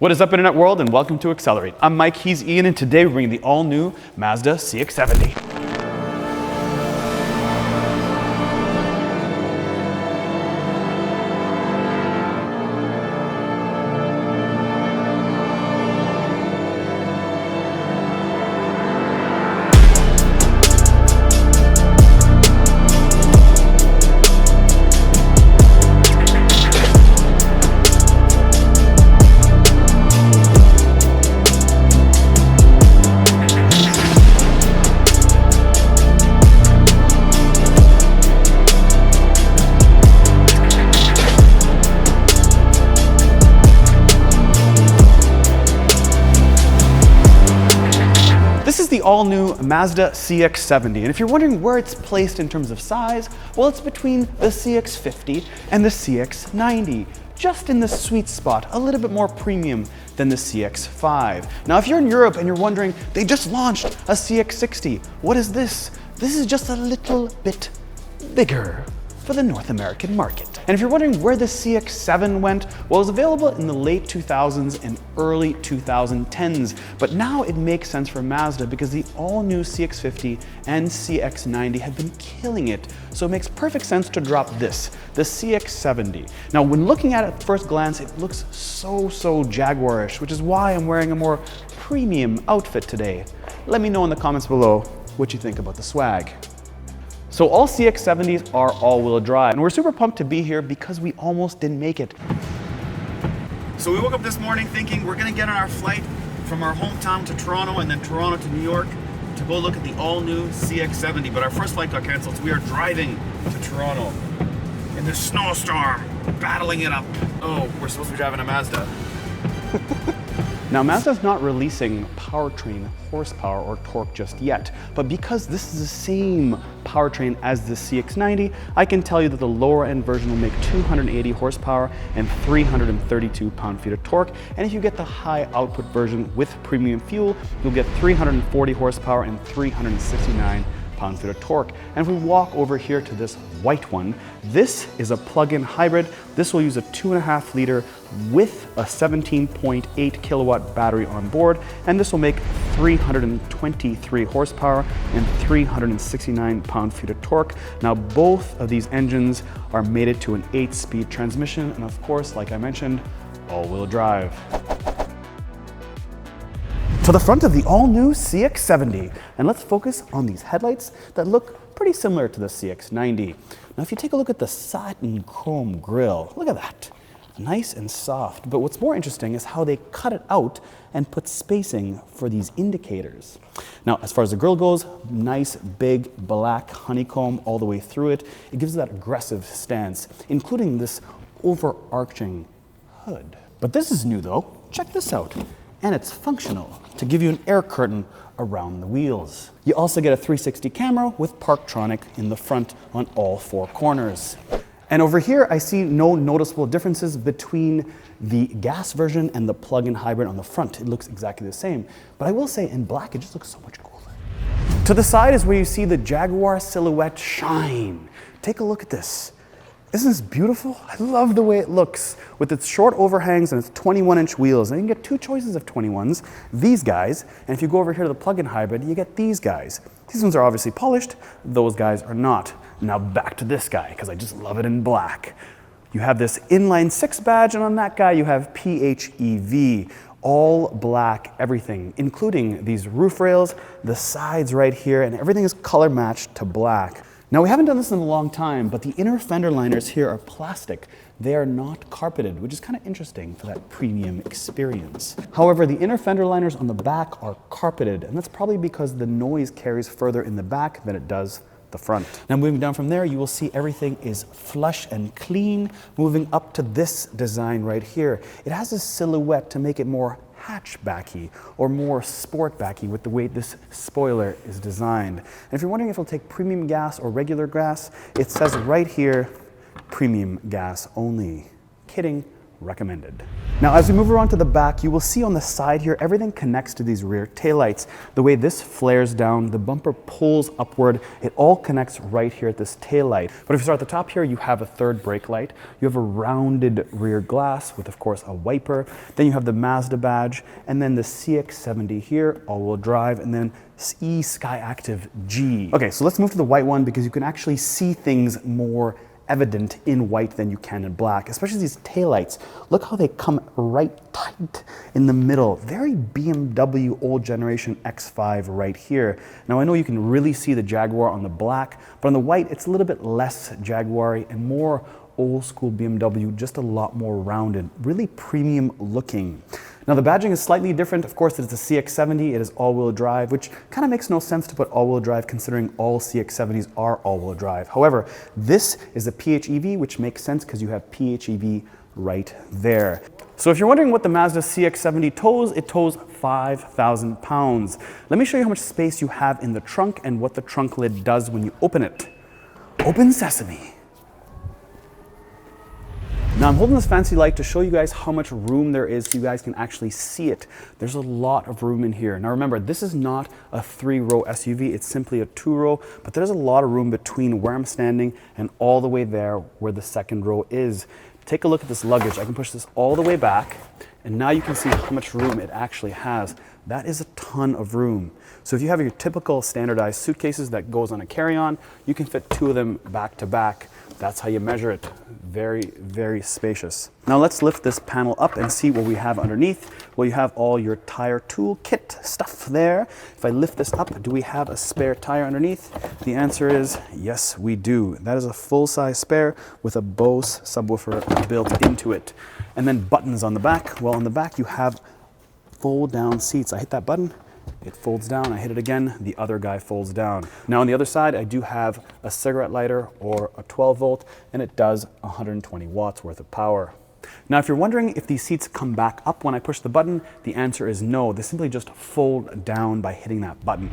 What is up, Internet world, and welcome to Accelerate. I'm Mike, he's Ian, and today we're bringing the all-new Mazda CX-70. This is the all-new Mazda CX-70, and if you're wondering where it's placed in terms of size, well, it's between the CX-50 and the CX-90, just in the sweet spot, a little bit more premium than the CX-5. Now, if you're in Europe and you're wondering, they just launched a CX-60, what is this? This is just a little bit bigger for the North American market. And if you're wondering where the CX-7 went, well, it was available in the late 2000s and early 2010s, but now it makes sense for Mazda because the all-new CX-50 and CX-90 have been killing it, so it makes perfect sense to drop this, the CX-70. Now, when looking at it at first glance, it looks so Jaguarish, which is why I'm wearing a more premium outfit today. Let me know in the comments below what you think about the swag. So all CX-70s are all-wheel drive, and we're super pumped to be here because we almost didn't make it. So we woke up this morning thinking we're gonna get on our flight from our hometown to Toronto and then Toronto to New York to go look at the all-new CX-70, but our first flight got canceled, so we are driving to Toronto in this snowstorm, battling it up. Oh, we're supposed to be driving a Mazda. Now, Mazda's not releasing powertrain horsepower or torque just yet, but because this is the same powertrain as the CX-90, I can tell you that the lower end version will make 280 horsepower and 332 pound-feet of torque, and if you get the high output version with premium fuel, you'll get 340 horsepower and 369 pound-feet of torque. And if we walk over here to this white one, this is a plug-in hybrid. This will use a 2.5 liter with a 17.8 kilowatt battery on board, and this will make 323 horsepower and 369 pound-feet of torque. Now, both of these engines are mated to an 8-speed transmission, and of course, like I mentioned, all-wheel drive. To the front of the all-new CX-70, and let's focus on these headlights that look pretty similar to the CX-90. Now, if you take a look at the satin chrome grille, look at that. Nice and soft, but what's more interesting is how they cut it out and put spacing for these indicators. Now, as far as the grille goes, nice big black honeycomb all the way through it. It gives that aggressive stance, including this overarching hood. But this is new though, check this out. And it's functional to give you an air curtain around the wheels. You also get a 360 camera with Parktronic in the front on all 4 corners. And over here, I see no noticeable differences between the gas version and the plug-in hybrid on the front. It looks exactly the same. But I will say in black, it just looks so much cooler. To the side is where you see the Jaguar silhouette shine. Take a look at this. Isn't this beautiful? I love the way it looks with its short overhangs and its 21-inch wheels. And you can get 2 choices of 21s, these guys, and if you go over here to the plug-in hybrid, you get these guys. These ones are obviously polished, those guys are not. Now back to this guy, because I just love it in black. You have this Inline 6 badge, and on that guy you have PHEV. All black everything, including these roof rails, the sides right here, and everything is color matched to black. Now, we haven't done this in a long time, but the inner fender liners here are plastic. They are not carpeted, which is kind of interesting for that premium experience. However, the inner fender liners on the back are carpeted, and that's probably because the noise carries further in the back than it does the front. Now, moving down from there, you will see everything is flush and clean. Moving up to this design right here, it has a silhouette to make it more hatchbacky or more sportbacky with the way this spoiler is designed. And if you're wondering if it'll take premium gas or regular gas, it says right here, premium gas only. Kidding recommended. Now, as we move around to the back, you will see on the side here, everything connects to these rear taillights. The way this flares down, the bumper pulls upward, it all connects right here at this taillight. But if you start at the top here, you have a third brake light. You have a rounded rear glass with, of course, a wiper. Then you have the Mazda badge, and then the CX-70 here, all-wheel drive, and then eSkyActiv G. Okay, so let's move to the white one because you can actually see things more evident in white than you can in black, especially these taillights. Look how they come right tight in the middle. Very BMW old generation X5 right here. Now I know you can really see the Jaguar on the black, but on the white it's a little bit less Jaguar-y and more old school BMW, just a lot more rounded, really premium looking. Now the badging is slightly different. Of course, it's a CX-70, it is all-wheel drive, which kind of makes no sense to put all-wheel drive considering all CX-70s are all-wheel drive. However, this is a PHEV, which makes sense because you have PHEV right there. So if you're wondering what the Mazda CX-70 tows, it tows 5,000 pounds. Let me show you how much space you have in the trunk and what the trunk lid does when you open it. Open sesame. Now I'm holding this fancy light to show you guys how much room there is so you guys can actually see it. There's a lot of room in here. Now remember, this is not a 3-row SUV, it's simply a 2-row, but there's a lot of room between where I'm standing and all the way there where the second row is. Take a look at this luggage. I can push this all the way back, and now you can see how much room it actually has. That is a ton of room. So if you have your typical standardized suitcases that goes on a carry-on, you can fit 2 of them back to back. That's how you measure it. Very, very spacious. Now let's lift this panel up and see what we have underneath. Well, you have all your tire tool kit stuff there. If I lift this up, do we have a spare tire underneath? The answer is yes, we do. That is a full-size spare with a Bose subwoofer built into it. And then buttons on the back. Well, on the back you have fold-down seats. I hit that button, it folds down. I hit it again, the other guy folds down. Now on the other side, I do have a cigarette lighter or a 12 volt, and it does 120 watts worth of power. Now, if you're wondering if these seats come back up when I push the button, the answer is no. They simply just fold down by hitting that button.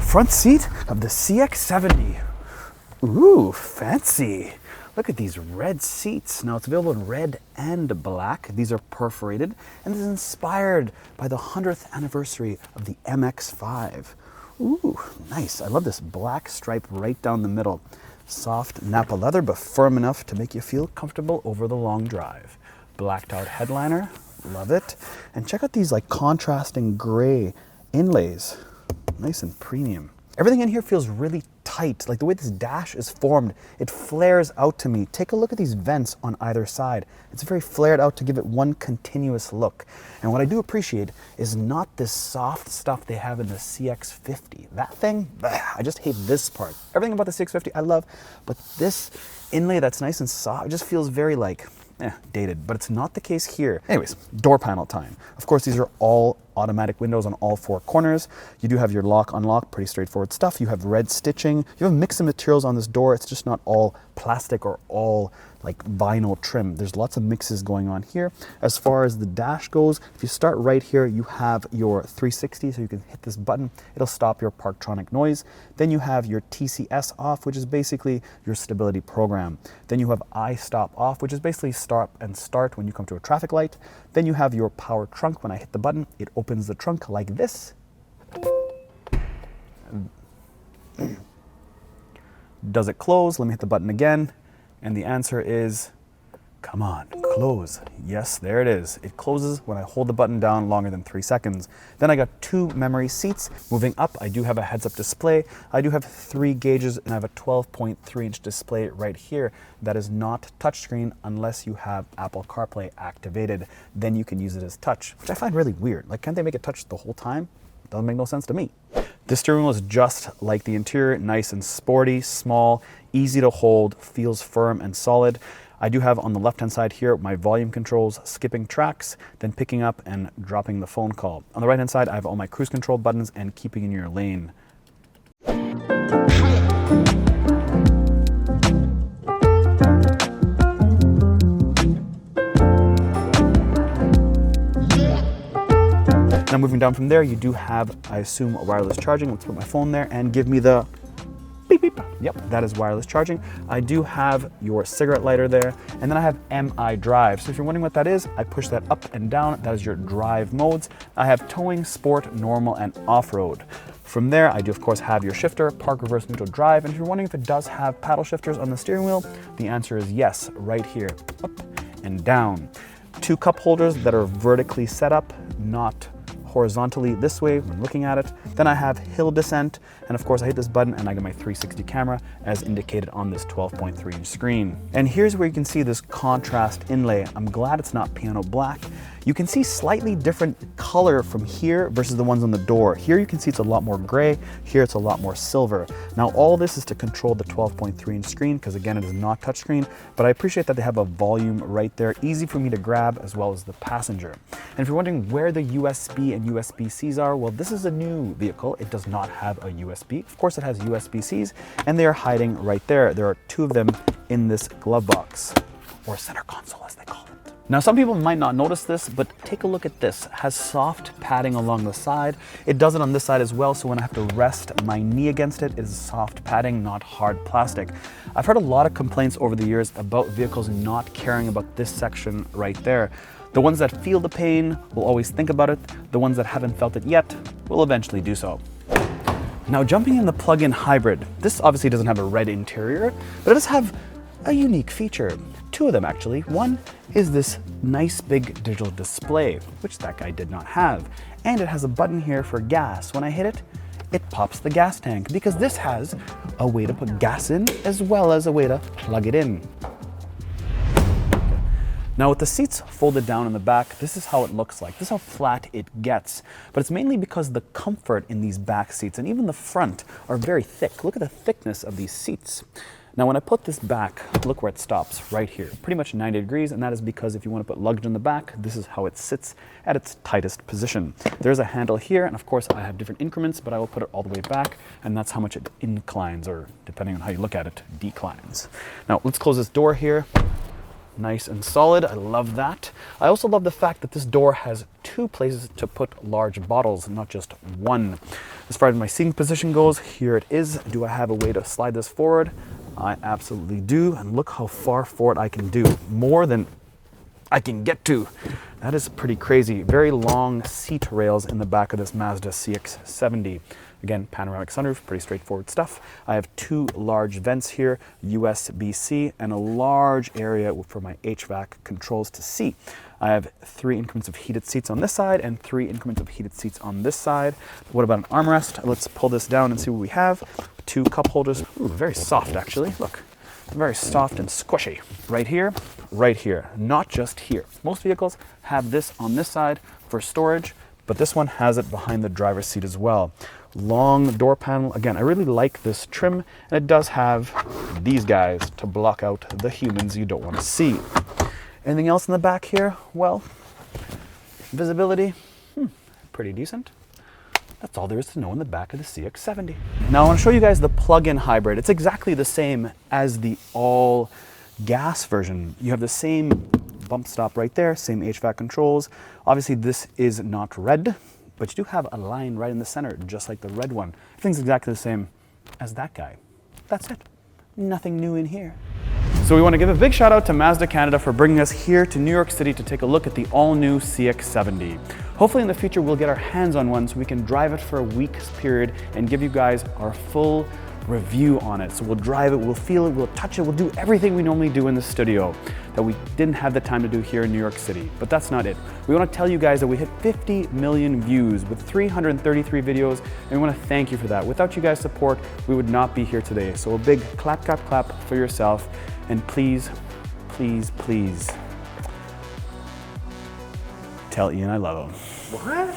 Front seat of the CX-70. Ooh, fancy. Look at these red seats. Now it's available in red and black. These are perforated, and this is inspired by the 100th anniversary of the MX-5. Ooh, nice. I love this black stripe right down the middle. Soft Napa leather, but firm enough to make you feel comfortable over the long drive. Blacked out headliner, love it. And check out these like contrasting gray inlays. Nice and premium. Everything in here feels really tight, like the way this dash is formed, it flares out to me. Take a look at these vents on either side. It's very flared out to give it one continuous look. And what I do appreciate is not this soft stuff they have in the CX-50. That thing, I just hate this part. Everything about the CX-50 I love, but this inlay that's nice and soft, it just feels very like, dated, but it's not the case here. Anyways, door panel time. Of course, these are all automatic windows on all 4 corners. You do have your lock, unlock, pretty straightforward stuff. You have red stitching. You have a mix of materials on this door. It's just not all plastic or all like vinyl trim. There's lots of mixes going on here. As far as the dash goes, if you start right here, you have your 360, so you can hit this button. It'll stop your Parktronic noise. Then you have your TCS off, which is basically your stability program. Then you have iStop off, which is basically stop and start when you come to a traffic light. Then you have your power trunk. When I hit the button, it opens the trunk like this. Does it close? Let me hit the button again. And the answer is, come on, close. Yes, there it is. It closes when I hold the button down longer than 3 seconds. Then I got 2 memory seats. Moving up, I do have a heads-up display. I do have 3 gauges, and I have a 12.3-inch display right here. That is not touchscreen unless you have Apple CarPlay activated. Then you can use it as touch, which I find really weird. Like, can't they make it touch the whole time? Doesn't make no sense to me. This steering wheel is just like the interior, nice and sporty, small, easy to hold, feels firm and solid. I do have on the left-hand side here my volume controls, skipping tracks, then picking up and dropping the phone call. On the right-hand side, I have all my cruise control buttons and keeping in your lane. Now moving down from there, you do have, I assume, a wireless charging. Let's put my phone there and give me the Beep, beep. Yep, that is wireless charging. I do have your cigarette lighter there, and then I have MI drive. So if you're wondering what that is, I push that up and down. That is your drive modes. I have towing, sport, normal, and off-road. From there, I do of course have your shifter, park, reverse, neutral, drive. And if you're wondering if it does have paddle shifters on the steering wheel, the answer is yes, right here, up and down. 2 cup holders that are vertically set up, not horizontally this way when looking at it. Then I have hill descent, and of course I hit this button and I get my 360 camera as indicated on this 12.3 inch screen. And here's where you can see this contrast inlay. I'm glad it's not piano black. You can see slightly different color from here versus the ones on the door. Here you can see it's a lot more gray, here it's a lot more silver. Now all this is to control the 12.3 inch screen because again it is not touchscreen, but I appreciate that they have a volume right there, easy for me to grab as well as the passenger. And if you're wondering where the USB and USB-Cs are, well this is a new vehicle. It does not have a USB. Of course it has USB-Cs and they are hiding right there. There are 2 of them in this glove box, or center console as they call it. Now some people might not notice this, but take a look at this. It has soft padding along the side. It does it on this side as well, so when I have to rest my knee against it, it is soft padding, not hard plastic. I've heard a lot of complaints over the years about vehicles not caring about this section right there. The ones that feel the pain will always think about it. The ones that haven't felt it yet will eventually do so. Now jumping in the plug-in hybrid, this obviously doesn't have a red interior, but it does have a unique feature. 2 of them actually. One is this nice big digital display, which that guy did not have. And it has a button here for gas. When I hit it, it pops the gas tank because this has a way to put gas in as well as a way to plug it in. Now with the seats folded down in the back, this is how it looks like. This is how flat it gets. But it's mainly because the comfort in these back seats and even the front are very thick. Look at the thickness of these seats. Now when I put this back, look where it stops, right here, pretty much 90 degrees, and that is because if you want to put luggage in the back, this is how it sits at its tightest position. There's a handle here, and of course I have different increments, but I will put it all the way back, and that's how much it inclines, or depending on how you look at it, declines. Now let's close this door here. Nice and solid, I love that. I also love the fact that this door has 2 places to put large bottles, not just 1. As far as my seating position goes, here it is. Do I have a way to slide this forward? I absolutely do, and look how far forward I can do, more than I can get to. That is pretty crazy. Very long seat rails in the back of this Mazda CX-70. Again, panoramic sunroof, pretty straightforward stuff. I have 2 large vents here, USB-C, and a large area for my HVAC controls to see. I have 3 increments of heated seats on this side and 3 increments of heated seats on this side. What about an armrest? Let's pull this down and see what we have. 2 cup holders. Ooh, very soft actually, look. Very soft and squishy. Right here, not just here. Most vehicles have this on this side for storage, but this one has it behind the driver's seat as well. Long door panel. Again, I really like this trim, and it does have these guys to block out the humans you don't want to see. Anything else in the back here? Well, visibility, pretty decent. That's all there is to know in the back of the CX-70. Now I want to show you guys the plug-in hybrid. It's exactly the same as the all-gas version. You have the same bump stop right there, same HVAC controls. Obviously this is not red, but you do have a line right in the center, just like the red one. Everything's exactly the same as that guy. That's it. Nothing new in here. So we want to give a big shout out to Mazda Canada for bringing us here to New York City to take a look at the all-new CX-70. Hopefully in the future we'll get our hands on one so we can drive it for a week's period and give you guys our full review on it. So we'll drive it, we'll feel it, we'll touch it, we'll do everything we normally do in the studio that we didn't have the time to do here in New York City. But that's not it. We want to tell you guys that we hit 50 million views with 333 videos, and we want to thank you for that. Without you guys' support, we would not be here today. So a big clap, clap, clap for yourself, and please, please, please tell Ian I love him. What?